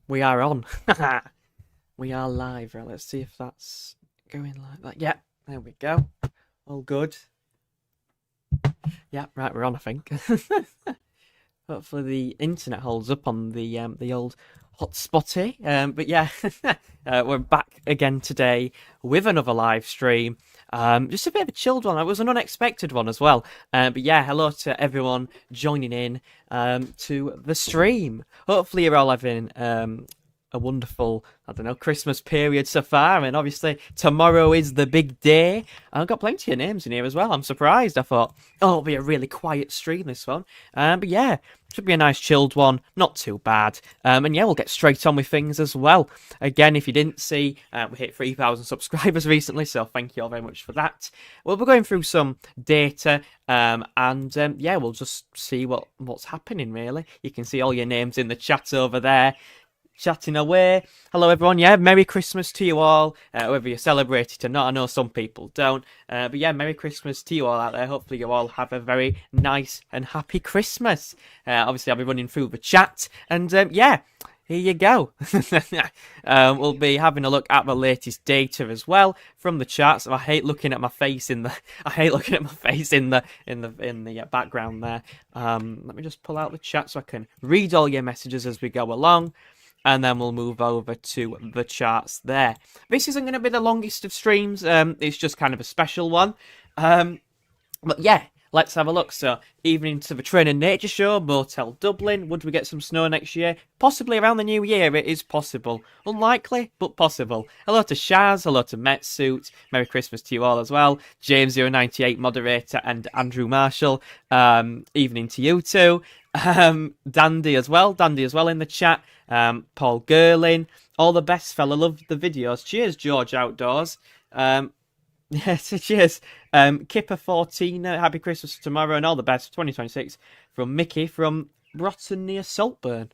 We are on. We are live. Right, let's see if that's going like that. Yeah, there we go. All good. Yeah, right, we're on, I think. Hopefully the internet holds up on the old hotspotty. But yeah, we're back again today with another live stream. Just a bit of a chilled one. It was an unexpected one as well. But yeah, hello to everyone joining in to the stream. Hopefully you're all having a wonderful, I don't know, Christmas period so far. And obviously tomorrow is the big day. I've got plenty of names in here as well. I'm surprised. I thought, oh, it'll be a really quiet stream, this one. But yeah, should be a nice chilled one. Not too bad. And yeah, we'll get straight on with things as well. Again, if you didn't see, we hit 3,000 subscribers recently, so thank you all very much for that. We'll be going through some data, and yeah, we'll just see what's happening, really. You can see all your names in the chat over there, chatting away. Hello, everyone. Yeah, Merry Christmas to you all, whether you celebrate it or not. I know some people don't, but yeah, Merry Christmas to you all out there. Hopefully you all have a very nice and happy Christmas. Obviously, I'll be running through the chat, and yeah, here you go. We'll be having a look at the latest data as well from the charts. I hate looking at my face in the. I hate looking at my face in the background there. Let me just pull out the chat so I can read all your messages as we go along. And then we'll move over to the charts there. This isn't going to be the longest of streams. It's just kind of a special one. But yeah, let's have a look. So, evening to the Train and Nature Show, Motel Dublin. Would we get some snow next year? Possibly around the new year. It is possible. Unlikely, but possible. Hello to Shaz. Hello to Metsuit. Merry Christmas to you all as well. James098 moderator and Andrew Marshall. Evening to you too. Dandy as well in the chat. Paul Gerlin, all the best, fella. Love the videos. Cheers, George Outdoors. Yes, cheers. Kipper14, happy Christmas tomorrow and all the best 2026 from Mickey from Broughton near Saltburn.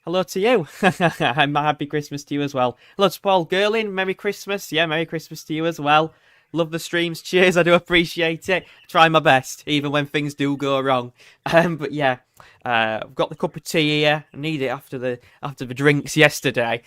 Hello to you. And happy Christmas to you as well. Hello to Paul Gerlin, Merry Christmas. Yeah, Merry Christmas to you as well. Love the streams. Cheers, I do appreciate it. Try my best, even when things do go wrong. But yeah, I've got the cup of tea here. I need it after the drinks yesterday.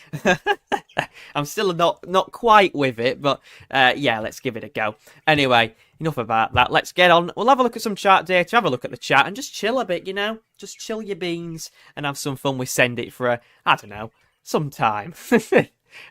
I'm still not quite with it, but yeah, let's give it a go. Anyway, enough about that. Let's get on. We'll have a look at some chart data, have a look at the chat, and just chill a bit, you know? Just chill your beans and have some fun with Send It for I don't know, some time.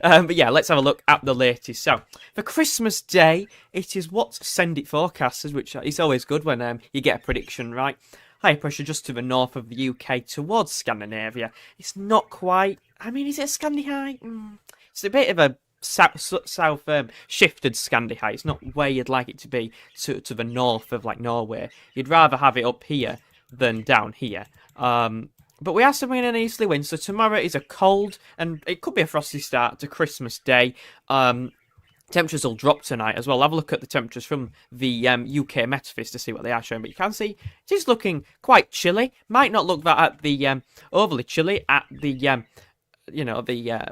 But yeah, let's have a look at the latest. So, for Christmas Day, it is what Send It forecasters, which is always good when you get a prediction right. High pressure just to the north of the UK towards Scandinavia. It's not quite. I mean, is it a Scandi high? It's a bit of a south shifted Scandi high. It's not where you'd like it to be to the north of like Norway. You'd rather have it up here than down here. But we are still in an easterly wind, so tomorrow is a cold, and it could be a frosty start to Christmas Day. Temperatures will drop tonight as well. I'll have a look at the temperatures from the UK Met Office to see what they are showing, but you can see it is looking quite chilly. Might not look that at the overly chilly at the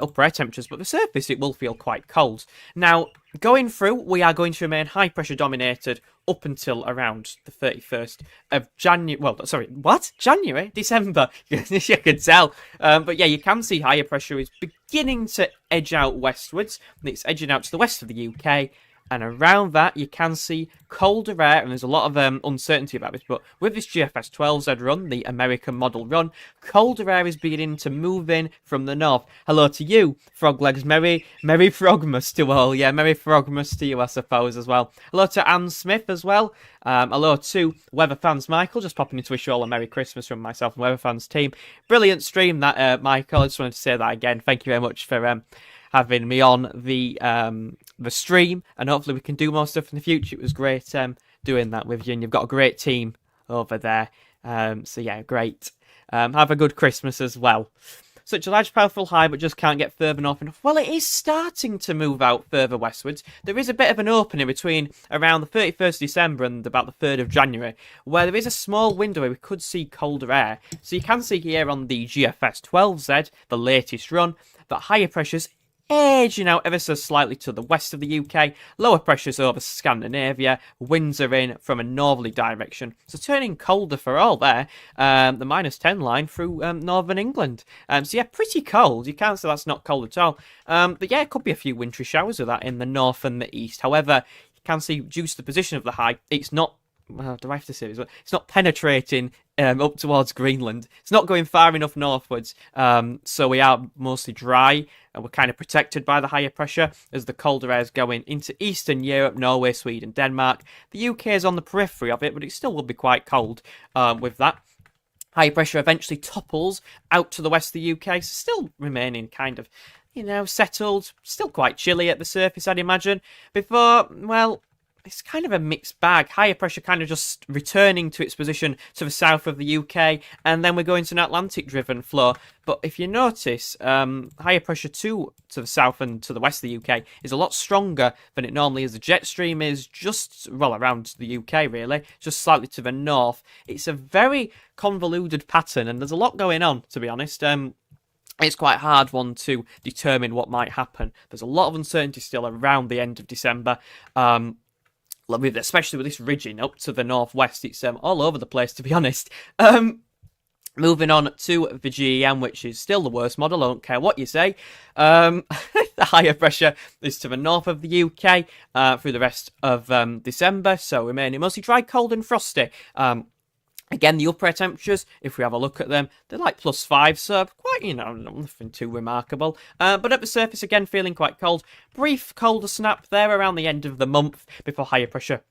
upper air temperatures, but the surface it will feel quite cold. Now, going through, we are going to remain high pressure dominated up until around the 31st of January. Well, sorry, what? January? December. You can tell. But yeah, you can see higher pressure is beginning to edge out westwards. It's edging out to the west of the UK. And around that, you can see colder air, and there's a lot of uncertainty about this, but with this GFS 12Z run, the American model run, colder air is beginning to move in from the north. Hello to you, Froglegs. Merry Frogmas to all. Yeah, Merry Frogmas to you, I suppose, as well. Hello to Anne Smith as well. Hello to Weather Fans Michael, just popping in to wish you all a Merry Christmas from myself and Weather Fans team. Brilliant stream, that, Michael. I just wanted to say that again. Thank you very much for having me on the stream, and hopefully we can do more stuff in the future. It was great doing that with you, and you've got a great team over there. So yeah, great. Have a good Christmas as well. Such a large, powerful high, but just can't get further north enough. Well, it is starting to move out further westwards. There is a bit of an opening between around the 31st December and about the 3rd of January, where there is a small window where we could see colder air. So you can see here on the GFS 12Z, the latest run, that higher pressures edging out ever so slightly to the west of the UK. Lower pressures over Scandinavia. Winds are in from a northerly direction. So turning colder for all there. The -10 line through northern England. So yeah, pretty cold. You can't say that's not cold at all. But yeah, it could be a few wintry showers of that in the north and the east. However, you can see due to the position of the high, it's not, well, do I have to say this? It's not penetrating up towards Greenland. It's not going far enough northwards. So we are mostly dry and we're kind of protected by the higher pressure as the colder air is going into Eastern Europe, Norway, Sweden, Denmark. The UK is on the periphery of it, but it still will be quite cold with that. High pressure eventually topples out to the west of the UK, so still remaining kind of, settled. Still quite chilly at the surface, I'd imagine. Before, well, it's kind of a mixed bag. Higher pressure kind of just returning to its position to the south of the UK, and then we're going to an Atlantic-driven flow. But if you notice, higher pressure to the south and to the west of the UK is a lot stronger than it normally is. The jet stream is just, well, around the UK, really, just slightly to the north. It's a very convoluted pattern, and there's a lot going on, to be honest. It's quite a hard one to determine what might happen. There's a lot of uncertainty still around the end of December. Especially with this ridging up to the northwest, it's all over the place, to be honest. Moving on to the GEM, which is still the worst model, I don't care what you say. The higher pressure is to the north of the UK through the rest of December, so remaining mostly dry, cold and frosty. Again, the upper air temperatures, if we have a look at them, they're like +5, so quite, nothing too remarkable. But at the surface, again, feeling quite cold. Brief colder snap there around the end of the month before higher pressure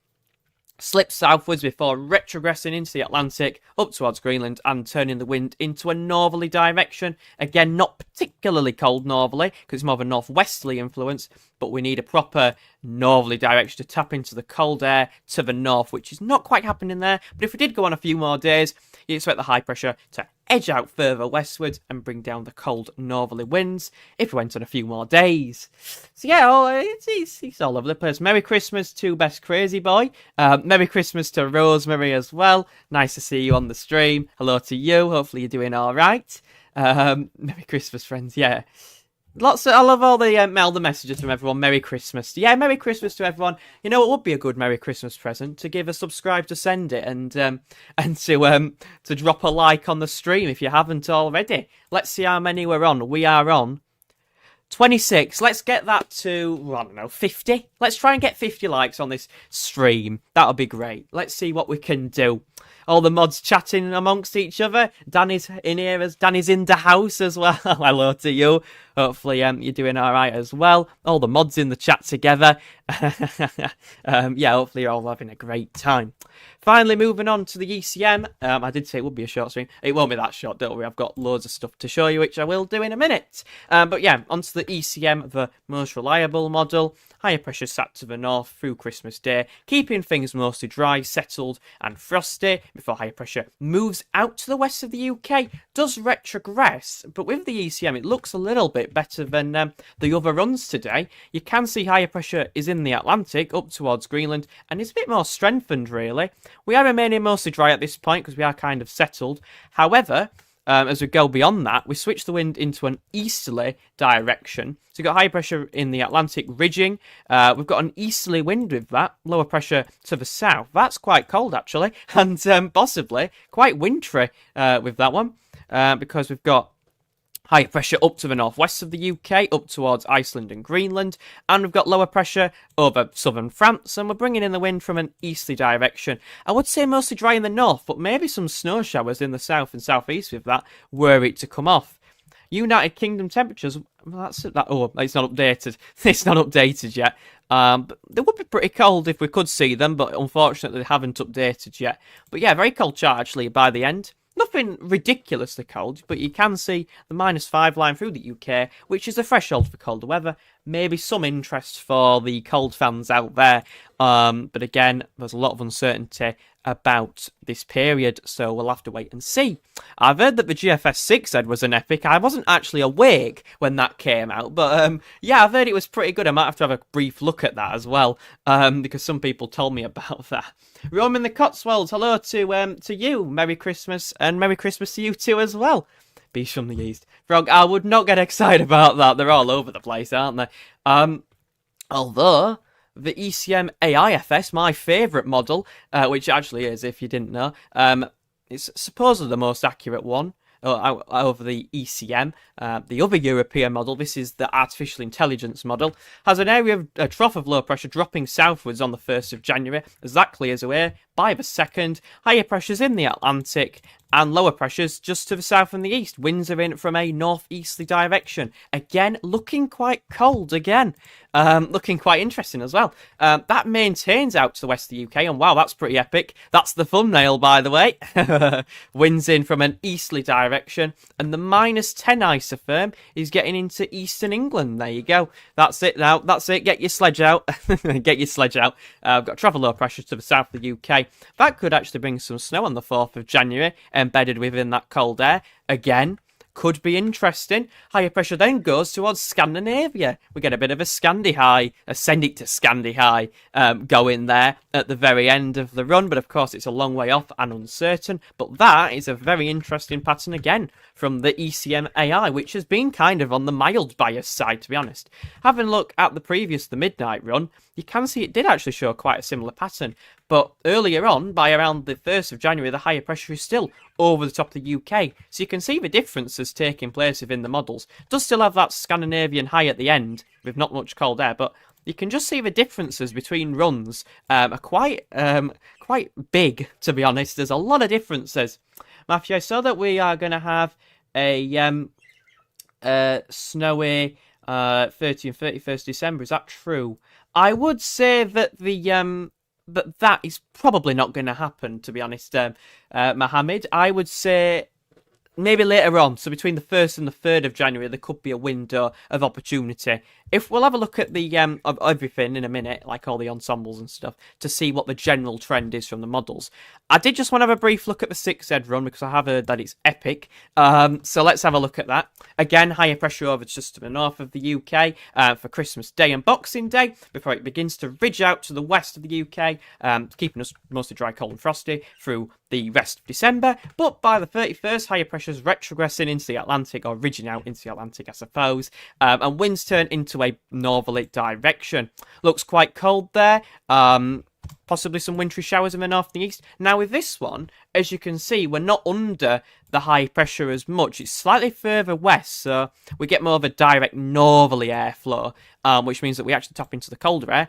slips southwards before retrogressing into the Atlantic, up towards Greenland, and turning the wind into a northerly direction. Again, not particularly cold northerly, because it's more of a northwesterly influence, but we need a proper northerly direction to tap into the cold air to the north, which is not quite happening there. But if we did go on a few more days, you expect the high pressure to edge out further westwards and bring down the cold northerly winds if we went on a few more days. So yeah, it's all over the place. Merry Christmas to Best Crazy Boy. Merry Christmas to Rosemary as well. Nice to see you on the stream. Hello to you. Hopefully you're doing all right. Merry Christmas, friends. Yeah. I love all the messages from everyone. Merry Christmas. Yeah, Merry Christmas to everyone. You know, it would be a good Merry Christmas present to give a subscribe to send it and to drop a like on the stream if you haven't already. Let's see how many we're on. We are on 26. Let's get that to, I don't know, 50. Let's try and get 50 likes on this stream. That'll be great. Let's see what we can do. All the mods chatting amongst each other. Danny's in here, Danny's in the house as well. Hello to you. Hopefully you're doing all right as well. All the mods in the chat together. Yeah, hopefully you're all having a great time. Finally, moving on to the ECM. I did say it would be a short stream. It won't be that short, don't worry. I've got loads of stuff to show you, which I will do in a minute. But yeah, onto the ECM, the most reliable model. Higher pressure sat to the north through Christmas Day, keeping things mostly dry, settled and frosty before higher pressure moves out to the west of the UK. Does retrogress, but with the ECM it looks a little bit better than the other runs today. You can see higher pressure is in the Atlantic up towards Greenland and it's a bit more strengthened really. We are remaining mostly dry at this point because we are kind of settled. However, as we go beyond that, we switch the wind into an easterly direction. So we've got high pressure in the Atlantic ridging. We've got an easterly wind with that. Lower pressure to the south. That's quite cold, actually. And possibly quite wintry with that one. Because we've got higher pressure up to the northwest of the UK, up towards Iceland and Greenland. And we've got lower pressure over southern France. And we're bringing in the wind from an easterly direction. I would say mostly dry in the north, but maybe some snow showers in the south and southeast with that, were it to come off. United Kingdom temperatures, well, it's not updated. It's not updated yet. But they would be pretty cold if we could see them, but unfortunately they haven't updated yet. But yeah, very cold chart actually by the end. Nothing ridiculously cold, but you can see the -5 line through the UK, which is the threshold for colder weather. Maybe some interest for the cold fans out there. But again, there's a lot of uncertainty about this period, so we'll have to wait and see. I've heard that the GFS 6 was an epic. I wasn't actually awake when that came out, but yeah, I've heard it was pretty good. I might have to have a brief look at that as well, because some people told me about that. Roman the Cotswolds, hello to you. Merry Christmas, and Merry Christmas to you too as well. beast from the east. Frog, I would not get excited about that. They're all over the place, aren't they? Although the ECM AIFS, my favourite model, which actually is, if you didn't know, it's supposedly the most accurate one over the ECM. The other European model, this is the artificial intelligence model, has an area of a trough of low pressure dropping southwards on the 1st of January as that clears away by the 2nd. Higher pressures in the Atlantic and lower pressures just to the south and the east. Winds are in from a northeasterly direction. Again, looking quite cold again. Looking quite interesting as well. That maintains out to the west of the UK, and wow, that's pretty epic. That's the thumbnail, by the way. Winds in from an easterly direction, and the -10 isotherm is getting into eastern England. There you go. That's it now. That's it. Get your sledge out. Get your sledge out. I've got travel low pressure to the south of the UK. That could actually bring some snow on the 4th of January, embedded within that cold air. Again, could be interesting. Higher pressure then goes towards Scandinavia. We get a bit of a Scandi high, send it to Scandi high, going there at the very end of the run, but of course it's a long way off and uncertain. But that is a very interesting pattern again from the ECM AI, which has been kind of on the mild bias side, to be honest. Having a look at the midnight run, you can see it did actually show quite a similar pattern. But earlier on, by around the 1st of January, the higher pressure is still over the top of the UK. So you can see the differences taking place within the models. It does still have that Scandinavian high at the end, with not much cold air, but you can just see the differences between runs are quite big, to be honest. There's a lot of differences. Matthew, I saw that we are going to have a snowy 30th and 31st December. Is that true? I would say that that is probably not going to happen, to be honest, Mohammed. I would say maybe later on, so between the 1st and the 3rd of January, there could be a window of opportunity. If we'll have a look at the of everything in a minute, like all the ensembles and stuff, to see what the general trend is from the models. I did just want to have a brief look at the 6Z run because I have heard that it's epic. So let's have a look at that. Again, higher pressure over just to the north of the UK for Christmas Day and Boxing Day before it begins to ridge out to the west of the UK, keeping us mostly dry, cold and frosty through the rest of December. But by the 31st, higher pressures retrogressing into the Atlantic, or ridging out into the Atlantic, I suppose, and winds turn into a northerly direction. Looks quite cold there. Possibly some wintry showers in the north and the east. Now with this one, as you can see, we're not under the high pressure as much. It's slightly further west, so we get more of a direct northerly airflow, which means that we actually tap into the colder air.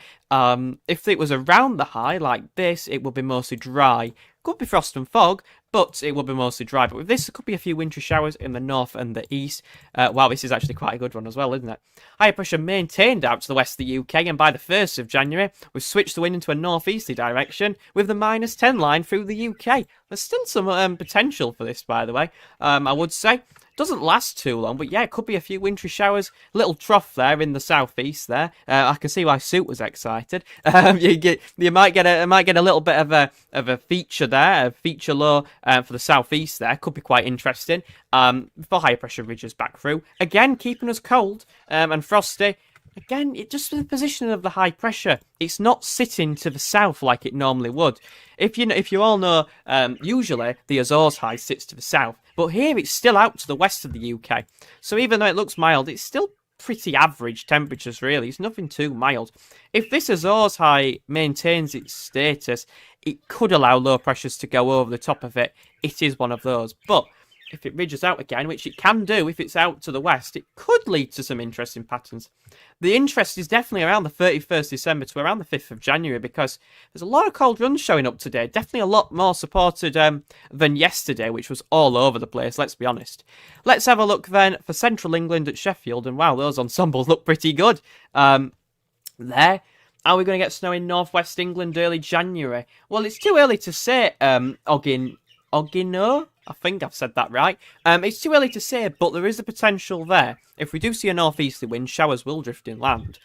If it was around the high like this, it would be mostly dry. Could be frost and fog, but it will be mostly dry. But with this, there could be a few wintry showers in the north and the east. Wow, this is actually quite a good one as well, isn't it? Higher pressure maintained out to the west of the UK, and by the 1st of January, we've switched the wind into a northeasterly direction with the -10 line through the UK. There's still some potential for this, by the way, I would say. Doesn't last too long, but yeah, it could be a few wintry showers. Little trough there in the southeast there. I can see why Suit was excited. You might get a little bit of a feature there, a feature low for the southeast there. Could be quite interesting. Before higher pressure ridges back through. Again, keeping us cold and frosty. Again, it just the position of the high pressure. It's not sitting to the south like it normally would. If you all know, usually the Azores high sits to the south, but here it's still out to the west of the UK. So even though it looks mild, it's still pretty average temperatures, really. It's nothing too mild. If this Azores high maintains its status, it could allow low pressures to go over the top of it. It is one of those, but if it ridges out again, which it can do if it's out to the west, it could lead to some interesting patterns. The interest is definitely around the 31st December to around the 5th of January because there's a lot of cold runs showing up today. Definitely a lot more supported than yesterday, which was all over the place, let's be honest. Let's have a look then for central England at Sheffield, and wow, those ensembles look pretty good. There. Are we going to get snow in northwest England early January? Well, it's too early to say, Ogino? I think I've said that right. It's too early to say, but there is a potential there. If we do see a northeasterly wind, showers will drift inland.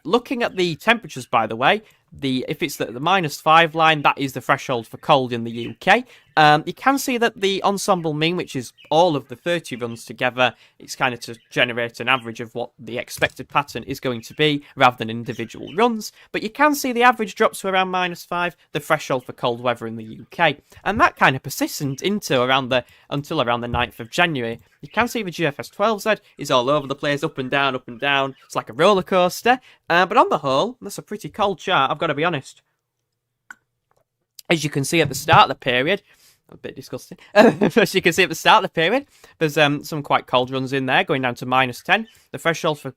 Looking at the temperatures, by the way, if it's the -5 line, that is the threshold for cold in the UK. You can see that the ensemble mean, which is all of the 30 runs together, it's kind of to generate an average of what the expected pattern is going to be rather than individual runs. But you can see the average drops to around -5, the threshold for cold weather in the UK. And that kind of persists until around the 9th of January. You can see the GFS 12Z is all over the place, up and down, up and down. It's like a roller coaster. But on the whole, that's a pretty cold chart, I've got to be honest. As you can see at the start of the period, a bit disgusting. As you can see at the start of the period, there's some quite cold runs in there, going down to -10. The threshold for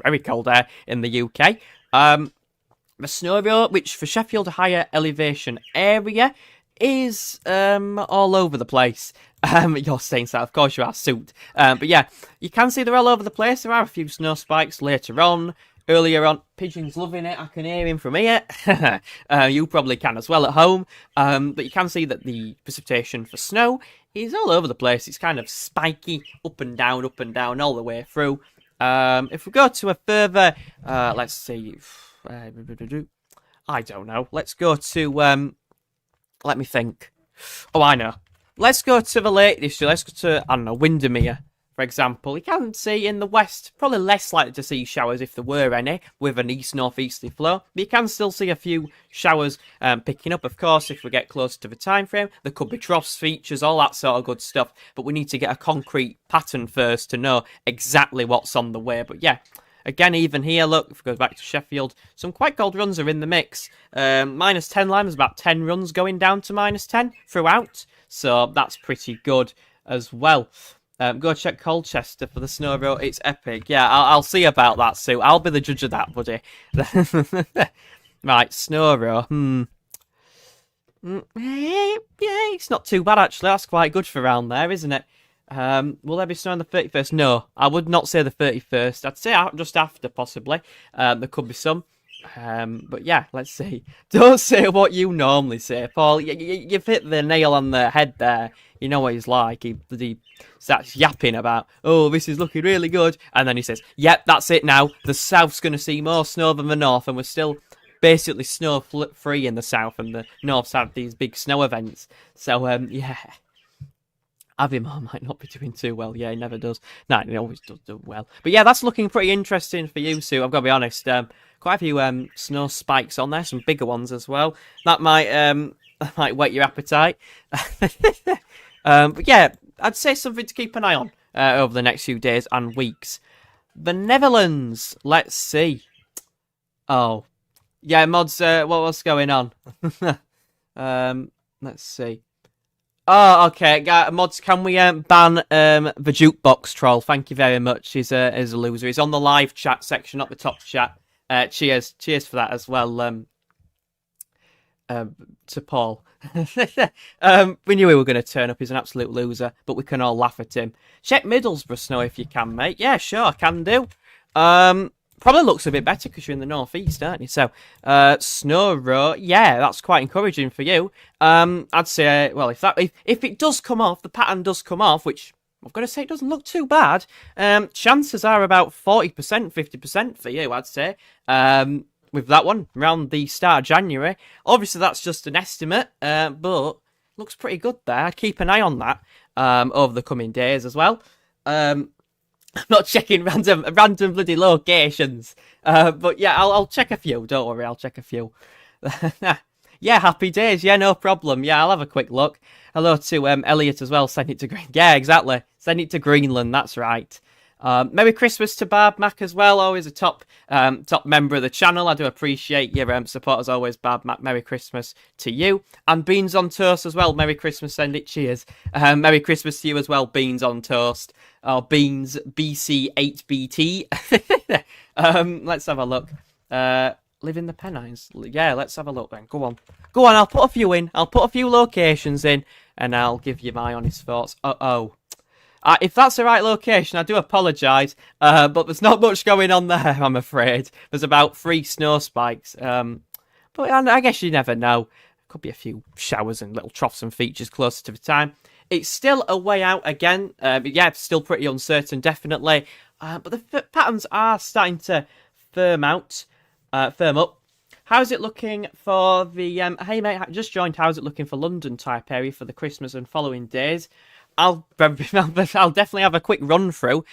very cold air in the UK. The snow row, which for Sheffield, a higher elevation area, is all over the place. You're saying so, of course you are, Suit. But yeah, you can see they're all over the place. There are a few snow spikes later on. Earlier on, Pigeon's loving it. I can hear him from here. You probably can as well at home. But you can see that the precipitation for snow is all over the place. It's kind of spiky, up and down, all the way through. If we go to a further, let's see, I don't know. Let's go to, let me think. Oh, I know. Let's go to the Lake District. Let's go to, I don't know, Windermere, for example. You can see in the west, probably less likely to see showers if there were any, with an east-northeasterly flow. But you can still see a few showers picking up, of course, if we get closer to the time frame. There could be troughs, features, all that sort of good stuff. But we need to get a concrete pattern first to know exactly what's on the way. But yeah, again, even here, look, if we go back to Sheffield, some quite cold runs are in the mix. -10 line, there's about 10 runs going down to -10 throughout. So that's pretty good as well. Go check Colchester for the snow row. It's epic. Yeah, I'll see about that, Sue. I'll be the judge of that, buddy. Right, snow row. Yeah, it's not too bad, actually. That's quite good for around there, isn't it? Will there be snow on the 31st? No, I would not say the 31st. I'd say just after, possibly. There could be some. But yeah, let's see. Don't say what you normally say, Paul. You've hit the nail on the head there. You know what he's like. He starts yapping about, oh, this is looking really good. And then he says, yep, that's it now. The south's going to see more snow than the north. And we're still basically snow-free in the south. And the north's had these big snow events. So, yeah. Avimar might not be doing too well. Yeah, he never does. No, he always does do well. But yeah, that's looking pretty interesting for you, Sue. I've got to be honest. Quite a few snow spikes on there, some bigger ones as well. That might whet your appetite. But yeah, I'd say something to keep an eye on over the next few days and weeks. The Netherlands. Let's see. Oh, yeah, mods. What's going on? Let's see. Oh, okay, mods. Can we ban the jukebox troll? Thank you very much. He's a loser. He's on the live chat section, not the top chat. Cheers for that as well. To Paul. We knew he were going to turn up. He's an absolute loser, but we can all laugh at him. Check Middlesbrough snow if you can, mate. Yeah, sure, can do. Probably looks a bit better because you're in the northeast, aren't you? So, snow row, yeah, that's quite encouraging for you. I'd say, well, if it does come off, the pattern does come off, which I've got to say it doesn't look too bad. Chances are about 40%, 50% for you, I'd say. With that one, around the start of January. Obviously, that's just an estimate, but looks pretty good there. I'd keep an eye on that over the coming days as well. I'm not checking random bloody locations. But yeah, I'll check a few. Don't worry, I'll check a few. Yeah, happy days. Yeah, no problem. Yeah, I'll have a quick look. Hello to Elliot as well. Send it to Green. Yeah, exactly. Send it to Greenland. That's right. Merry Christmas to Barb Mac as well. Always a top member of the channel. I do appreciate your support as always, Barb Mac. Merry Christmas to you. And Beans on Toast as well. Merry Christmas. Send it. Cheers. Merry Christmas to you as well, Beans on Toast. Beans BC8BT. Let's have a look. Live in the Pennines. Yeah, let's have a look then. Go on. I'll put a few in. I'll put a few locations in, and I'll give you my honest thoughts. If that's the right location, I do apologise, but there's not much going on there, I'm afraid. There's about 3 snow spikes, but I guess you never know. Could be a few showers and little troughs and features closer to the time. It's still a way out again. Yeah, it's still pretty uncertain, definitely. But the patterns are starting to firm up. how's it looking for the hey mate, just joined. How's it looking for London type area for the Christmas and following days? I'll definitely have a quick run through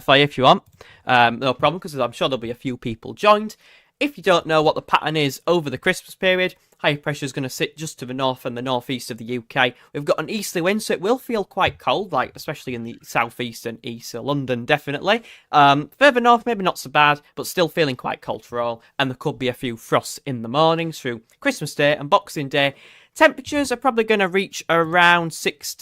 for you if you want. No problem, because I'm sure there'll be a few people joined. If you don't know what the pattern is over the Christmas period, high pressure is going to sit just to the north and the northeast of the UK. We've got an easterly wind, so it will feel quite cold, like especially in the southeast and east, so London definitely. Further north, maybe not so bad, but still feeling quite cold for all. And there could be a few frosts in the mornings through Christmas Day and Boxing Day. Temperatures are probably going to reach around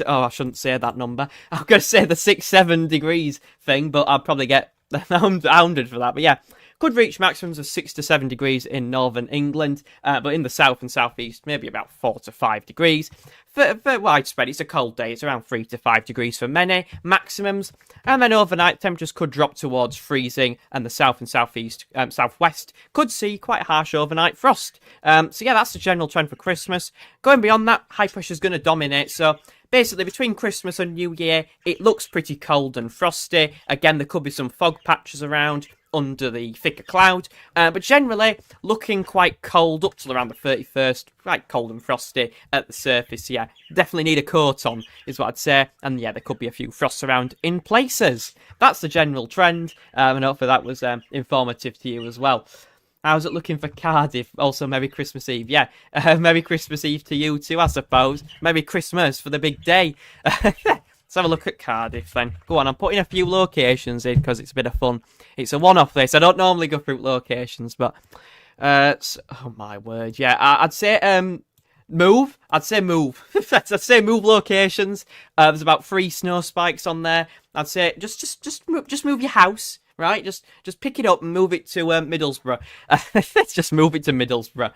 I shouldn't say that number. I'm going to say the 6-7 degrees thing, but I'll probably get hounded for that. But yeah, could reach maximums of 6 to 7 degrees in northern England, but in the south and southeast, maybe about 4 to 5 degrees. For widespread, it's a cold day. It's around 3 to 5 degrees for many maximums. And then overnight, temperatures could drop towards freezing, and the south and southwest could see quite harsh overnight frost. So yeah, that's the general trend for Christmas. Going beyond that, high pressure is going to dominate. So basically, between Christmas and New Year, it looks pretty cold and frosty. Again, there could be some fog patches around under the thicker cloud, but generally looking quite cold up till around the 31st, quite cold and frosty at the surface. Yeah, definitely need a coat on is what I'd say, and yeah, there could be a few frosts around in places. That's the general trend, and hopefully that was informative to you as well. How's it looking for Cardiff? Also, Merry Christmas Eve. Yeah, Merry Christmas Eve to you too, I suppose. Merry Christmas for the big day. Let's have a look at Cardiff then. Go on, I'm putting a few locations in because it's a bit of fun. It's a one-off this. I don't normally go through locations, but oh my word, yeah. I'd say move. I'd say move. I'd say move locations. There's about 3 snow spikes on there. I'd say just move your house, right? Just pick it up and move it to Middlesbrough. Let's just move it to Middlesbrough.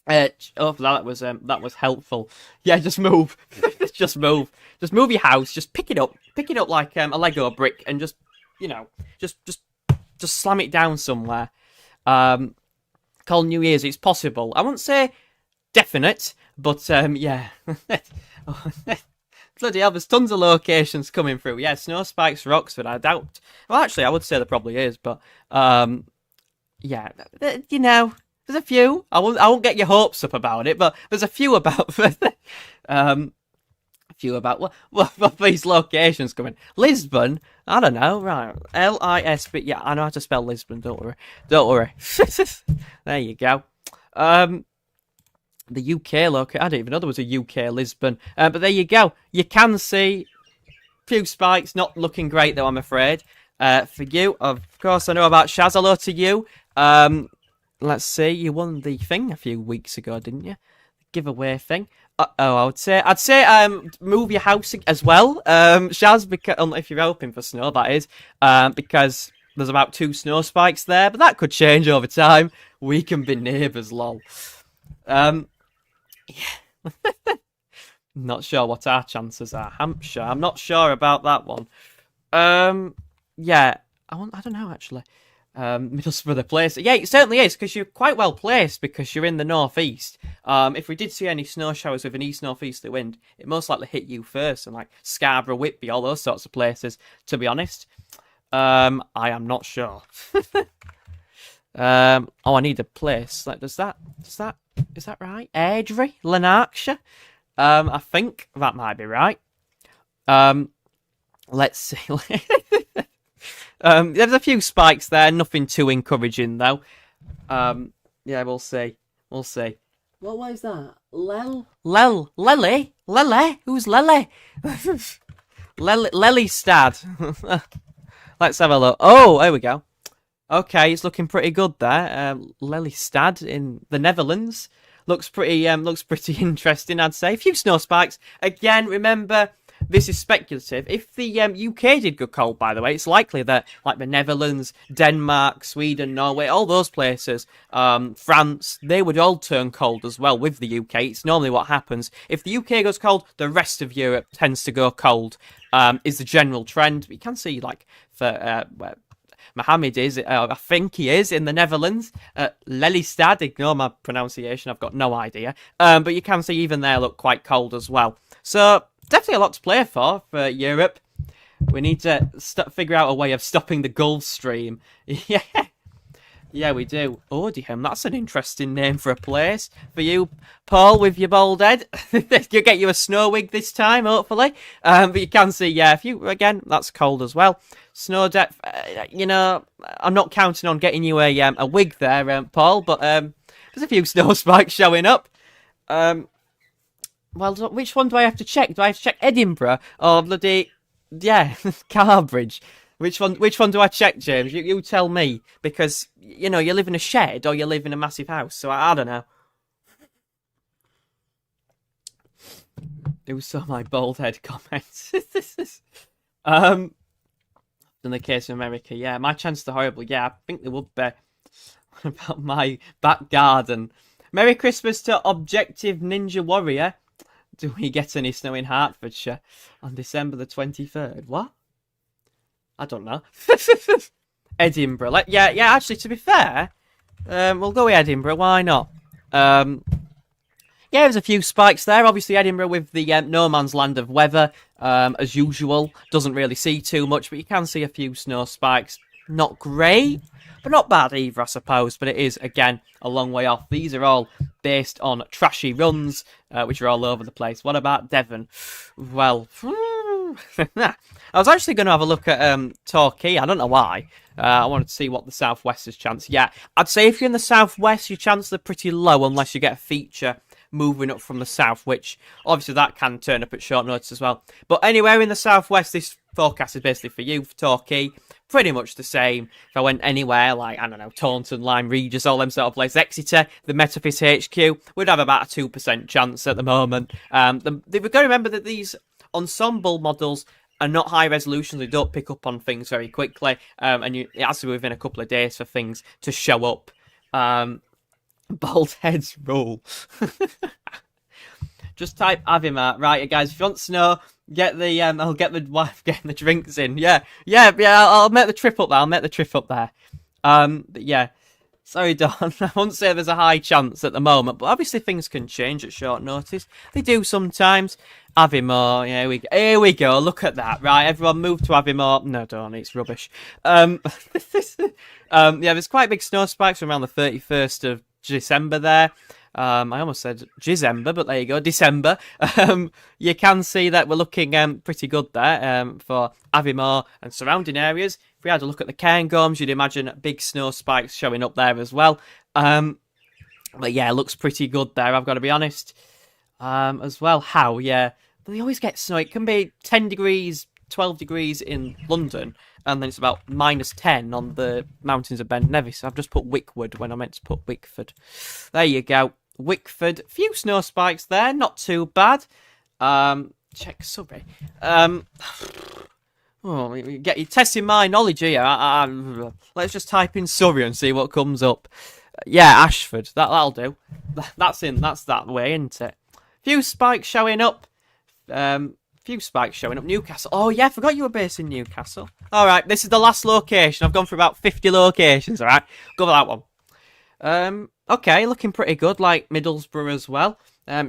That was helpful. Yeah, just move. Just move. Just move your house. Just pick it up. Pick it up like a Lego brick, and just slam it down somewhere. Call New Year's. It's possible. I wouldn't say definite, but yeah. Bloody hell, there's tons of locations coming through. Yeah, snow spikes for Oxford. I doubt. Well, actually, I would say there probably is, but yeah, there's a few. I won't get your hopes up about it, but there's a few about what these locations coming. Lisbon, I don't know, right? Lisb. Yeah, I know how to spell Lisbon. Don't worry. There you go. The UK location. I didn't even know there was a UK Lisbon. But there you go. You can see a few spikes. Not looking great though, I'm afraid. For you, of course, I know about Shaz. Hello to you. Let's see, you won the thing a few weeks ago, didn't you? Giveaway thing. I'd say move your house as well, Shaz, because if you're hoping for snow, that is, because there's about 2 snow spikes there, but that could change over time. We can be neighbours, lol. Yeah. Not sure what our chances are. Hampshire, I'm not sure about that one. Yeah, I don't know actually. Middlesbrough the place. Yeah, it certainly is, because you're quite well placed because you're in the northeast. If we did see any snow showers with an east-northeasterly wind, it most likely hit you first, and like Scarborough, Whitby, all those sorts of places, to be honest. I am not sure. I need a place. Like, is that right? Airdrie, Lanarkshire? I think that might be right. Let's see. There's a few spikes there, nothing too encouraging though. Yeah, we'll see. What is that? Lely? Who's Lely? Lelystad. Let's have a look. Oh, there we go. Okay, it's looking pretty good there. Lelystad in the Netherlands looks pretty interesting, I'd say. A few snow spikes. Again, remember, this is speculative. If the UK did go cold, by the way, it's likely that like the Netherlands, Denmark, Sweden, Norway, all those places, France, they would all turn cold as well with the UK. It's normally what happens. If the UK goes cold, the rest of Europe tends to go cold, is the general trend. You can see, like, for Mohammed is, I think he is, in the Netherlands. Lelystad, ignore my pronunciation, I've got no idea. But you can see even there look quite cold as well. So, definitely a lot to play for Europe. We need to figure out a way of stopping the Gulf Stream. Yeah. Yeah, we do. Odiham, that's an interesting name for a place. For you, Paul, with your bald head. You'll get you a snow wig this time, hopefully. But you can see, yeah, if you, again, that's cold as well. Snow depth, I'm not counting on getting you a wig there, Paul, but there's a few snow spikes showing up. Well, which one do I have to check? Do I have to check Edinburgh or bloody, yeah, Carbridge? Which one do I check, James? You tell me, because you live in a shed or you live in a massive house, so I don't know. Who saw my bald head comment? um, in the case of America, yeah, my chances are horrible. Yeah, I think they would be. What about my back garden? Merry Christmas to Objective Ninja Warrior. Do we get any snow in Hertfordshire on December the 23rd? What? I don't know. Edinburgh. Yeah, actually, to be fair, we'll go with Edinburgh. Why not? Yeah, there's a few spikes there. Obviously, Edinburgh with the no man's land of weather, as usual. Doesn't really see too much, but you can see a few snow spikes. Not great, but not bad either, I suppose. But it is, again, a long way off. These are all based on trashy runs, which are all over the place. What about Devon? Well, I was actually going to have a look at Torquay. I don't know why. I wanted to see what the Southwester's chance. Yeah, I'd say if you're in the Southwest, your chances are pretty low unless you get a feature moving up from the south, which obviously that can turn up at short notice as well. But anywhere in the Southwest, this forecast is basically for you, for Torquay. Pretty much the same. If I went anywhere like, I don't know, Taunton, Lyme Regis, all them sort of places, Exeter, the Metafis HQ, we'd have about a 2% chance at the moment. We've got to remember that these ensemble models are not high resolution. They don't pick up on things very quickly, and it has to be within a couple of days for things to show up. Bald heads rule. Just type Avima. Right, guys, if you want to know, I'll get the wife getting the drinks in. Yeah, I'll make the trip up there. But yeah. Sorry, Don. I won't say there's a high chance at the moment, but obviously things can change at short notice. They do sometimes. Avimore, yeah, here we go. Look at that. Right, everyone move to Avimore. No, don't. It's rubbish. Yeah, there's quite big snow spikes around the 31st of December there. I almost said December, but there you go, December. You can see that we're looking pretty good there for Avimore and surrounding areas. If we had a look at the Cairngorms, you'd imagine big snow spikes showing up there as well. But yeah, it looks pretty good there, I've got to be honest. As well, how? Yeah, but they always get snow. It can be 10 degrees, 12 degrees in London, and then it's about -10 on the mountains of Ben Nevis. I've just put Wickwood when I meant to put Wickford. There you go. Wickford. Few snow spikes there, not too bad. Check Surrey. Oh, you're testing my knowledge here. Let's just type in Surrey and see what comes up. Yeah, Ashford. That'll do. That's that way, isn't it? Few spikes showing up. Newcastle. Oh yeah, I forgot you were based in Newcastle. All right, this is the last location. I've gone for about 50 locations. All right, go for that one. Okay, looking pretty good. Like Middlesbrough as well.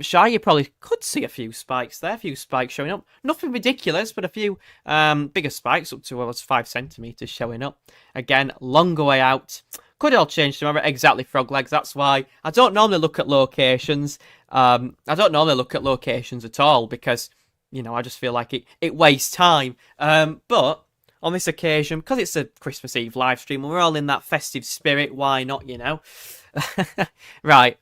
Shire, you probably could see a few spikes there. A few spikes showing up. Nothing ridiculous, but a few bigger spikes up to 5 centimeters showing up. Again, longer way out. Could all change tomorrow. Exactly, frog legs. That's why I don't normally look at locations. I don't normally look at locations at all because, I just feel like it wastes time. But on this occasion, because it's a Christmas Eve live stream and we're all in that festive spirit, why not, Right.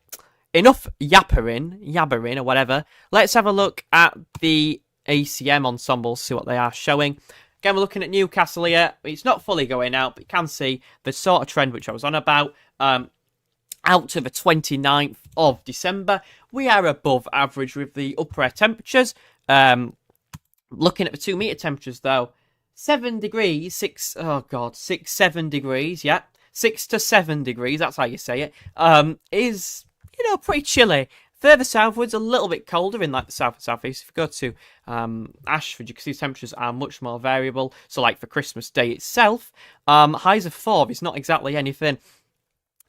Enough yabbering or whatever. Let's have a look at the ACM ensembles, see what they are showing. Again, we're looking at Newcastle here. It's not fully going out, but you can see the sort of trend which I was on about. Out to the 29th of December, we are above average with the upper air temperatures. Looking at the 2 meter temperatures though, 7 degrees, 7 degrees, yeah. 6 to 7 degrees, that's how you say it, is, pretty chilly. Further southwards, a little bit colder in like the south and southeast. If you go to Ashford, you can see temperatures are much more variable. So like for Christmas Day itself, highs of 4 is not exactly anything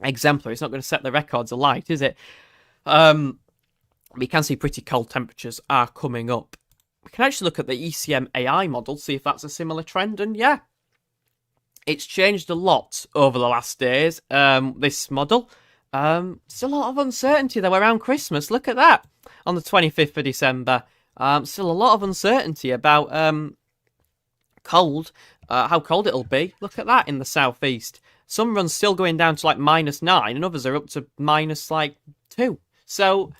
exemplary. It's not going to set the records alight, is it? We can see pretty cold temperatures are coming up. We can actually look at the ECM AI model, see if that's a similar trend. And yeah, It's changed a lot over the last days. This model. Still a lot of uncertainty though around Christmas. Look at that on the 25th of December. Still a lot of uncertainty about cold, how cold it'll be. Look at that in the southeast. Some runs still going down to like -9, and others are up to -2. So,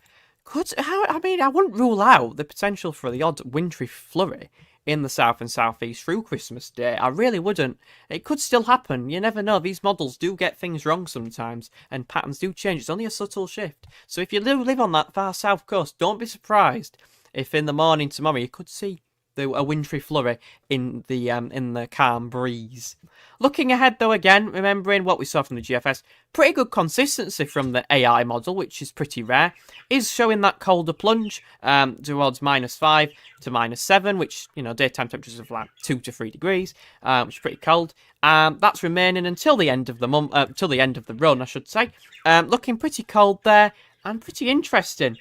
I wouldn't rule out the potential for the odd wintry flurry in the south and southeast through Christmas Day. I really wouldn't. It could still happen. You never know. These models do get things wrong sometimes, and patterns do change. It's only a subtle shift. So if you do live on that far south coast, don't be surprised if in the morning tomorrow you could see a wintry flurry in the calm breeze. Looking ahead though, again, remembering what we saw from the GFS, pretty good consistency from the AI model, which is pretty rare, is showing that colder plunge towards -5 to -7, which, daytime temperatures of like 2 to 3 degrees, which is pretty cold. That's remaining until the end of the month, till the end of the run, I should say. Looking pretty cold there and pretty interesting.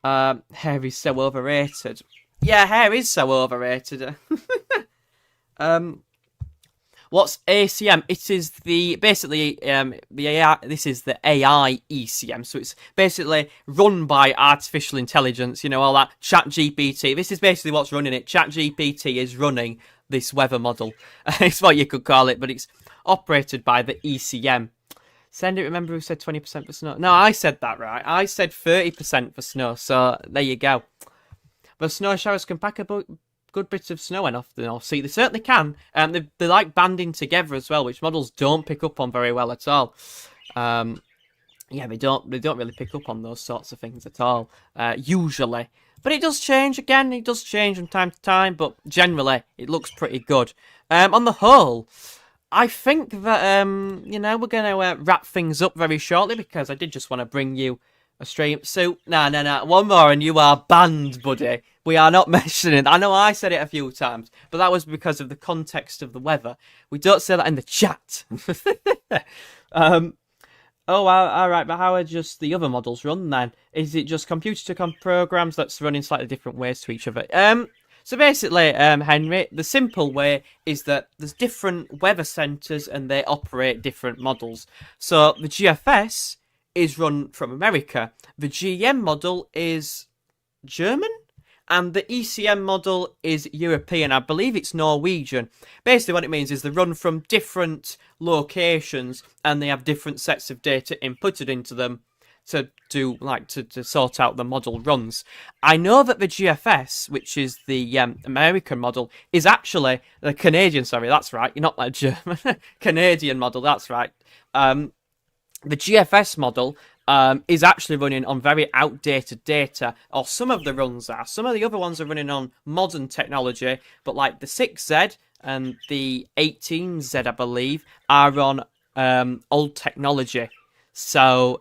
Hair is so overrated. Yeah, hair is so overrated. What's ACM? It is the AI. This is the AI ECM, so it's basically run by artificial intelligence. All that ChatGPT. This is basically what's running it. ChatGPT is running this weather model. It's what you could call it, but it's operated by the ECM. Send it. Remember who said 20% for snow? No, I said that right. I said 30% for snow. So there you go. The snow showers can pack a good bit of snow off the North Sea. They certainly can. They like banding together as well, which models don't pick up on very well at all. They don't really pick up on those sorts of things at all, usually. But it does change again. It does change from time to time, but generally it looks pretty good. On the whole, I think that we're going to wrap things up very shortly because I did just want to bring you a stream. So, no. One more and you are banned, buddy. We are not mentioning it. I know I said it a few times, but that was because of the context of the weather. We don't say that in the chat. All right, but how are just the other models run then? Is it just computer-to-com programs that's running slightly different ways to each other? So basically, Henry, the simple way is that there's different weather centres and they operate different models. So the GFS is run from America. The GM model is German, and the ECM model is European. I believe it's Norwegian. Basically what it means is they run from different locations and they have different sets of data inputted into them to sort out the model runs. I know that the GFS, which is the American model, is actually the Canadian, sorry, that's right, you're not that German, Canadian model, that's right. The GFS model is actually running on very outdated data, or some of the runs are. Some of the other ones are running on modern technology, but like the 6Z and the 18Z, I believe, are on old technology. So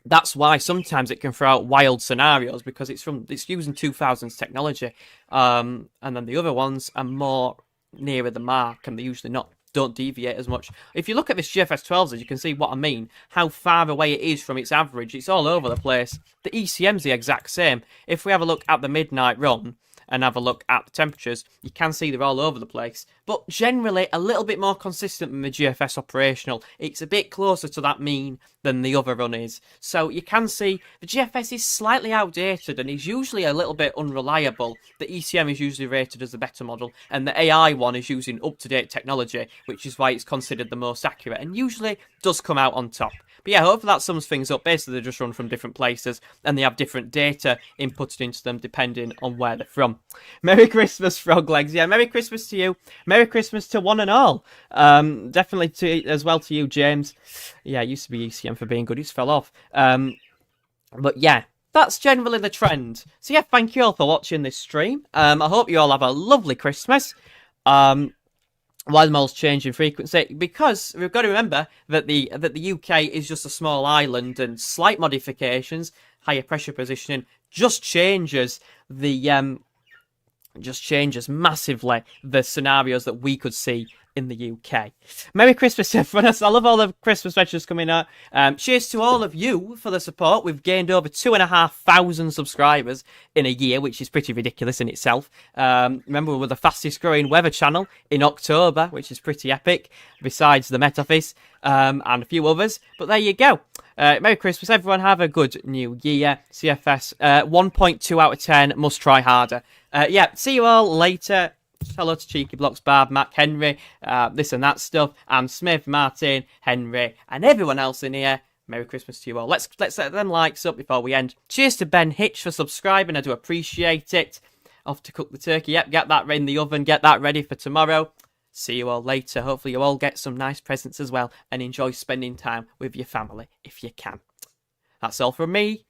that's why sometimes it can throw out wild scenarios because it's using 2000s technology, and then the other ones are more nearer the mark, and they're usually don't deviate as much. If you look at this GFS 12Z, you can see what I mean, how far away it is from its average. It's all over the place. The ECM's the exact same. If we have a look at the midnight run and have a look at the temperatures, you can see they're all over the place. But generally, a little bit more consistent than the GFS operational. It's a bit closer to that mean than the other run is. So you can see the GFS is slightly outdated and is usually a little bit unreliable. The ECM is usually rated as the better model, and the AI one is using up-to-date technology, which is why it's considered the most accurate and usually does come out on top. But yeah, hopefully that sums things up. Basically, they just run from different places and they have different data inputted into them depending on where they're from. Merry Christmas, Frog Legs. Yeah, Merry Christmas to you. Merry Christmas to one and all. Definitely as well to you, James. Yeah, it used to be ECM for being good. He's fell off. But yeah, that's generally the trend. So yeah, thank you all for watching this stream. I hope you all have a lovely Christmas. Why the models change in frequency? Because we've got to remember that the UK is just a small island, and slight modifications, higher pressure positioning, just changes massively the scenarios that we could see in the UK. Merry Christmas, everyone. I love all the Christmas messages coming out. Cheers to all of you for the support. We've gained over 2,500 subscribers in a year, which is pretty ridiculous in itself. Remember, we were the fastest growing weather channel in October, which is pretty epic, besides the Met Office and a few others. But there you go. Merry Christmas, everyone. Have a good new year. CFS 1.2 out of 10. Must try harder. Yeah, see you all later. Hello to Cheeky Blocks, Barb, Mac, Henry, this and that stuff. I'm Smith, Martin, Henry, and everyone else in here. Merry Christmas to you all. Let's set them likes up before we end. Cheers to Ben Hitch for subscribing. I do appreciate it. Off to cook the turkey. Yep, get that in the oven. Get that ready for tomorrow. See you all later. Hopefully you all get some nice presents as well and enjoy spending time with your family if you can. That's all from me.